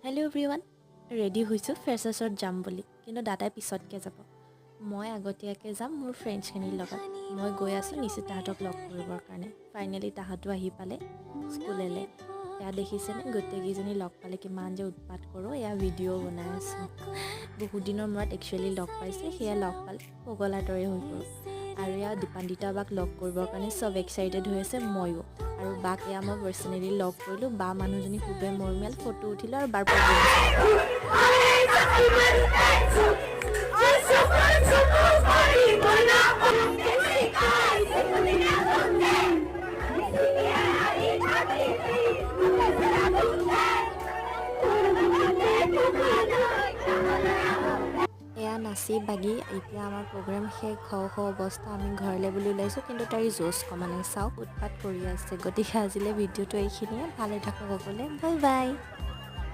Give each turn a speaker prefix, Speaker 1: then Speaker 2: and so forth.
Speaker 1: Hello' everyone, ready হৈছোঁ ফ্ৰেছাৰ্ছত যাম বুলি, কিন্তু দাদাই পিছতকৈ যাব। মই আগতীয়াকৈ যাম মোৰ ফ্ৰেণ্ডছখিনিৰ লগত। মই গৈ আছোঁ নিচিতাহঁতক লগ কৰিবৰ কাৰণে। ফাইনেলি তাহাঁতো আহি পালে স্কুললৈ। এয়া দেখিছেনে গোটেইকেইজনী লগ পালে কিমান যে উৎপাত কৰোঁ, এয়া ভিডিঅ' বনাই আছোঁ। বহুত দিনৰ মূৰত একচুৱেলি লগ পাইছে, সেয়া লগ পালে পগলাৰ দৰে হৈ গ'ল। আৰু এয়া দীপান্বিতা বাক লগ কৰিবৰ কাৰণে চব এক্সাইটেড হৈ আছে, ময়ো। আৰু বাক এয়া মই পাৰ্চনেলি লগ কৰিলোঁ। বা মানুহজনী খুবেই মৰমীয়াল, ফটো উঠিলোঁ আৰু বাৰ এয়া নাচি বাগি এতিয়া আমাৰ প্ৰগ্ৰেম শেষ হওঁ অৱস্থা। আমি ঘৰলৈ বুলি ওলাইছোঁ, কিন্তু তাইৰ জোচ কমা নাই। চাওক উৎপাত কৰি আছে। গতিকে আজিলৈ ভিডিঅ'টো এইখিনিয়ে। ভালে থাকক সকলোৱে, বাই বাই।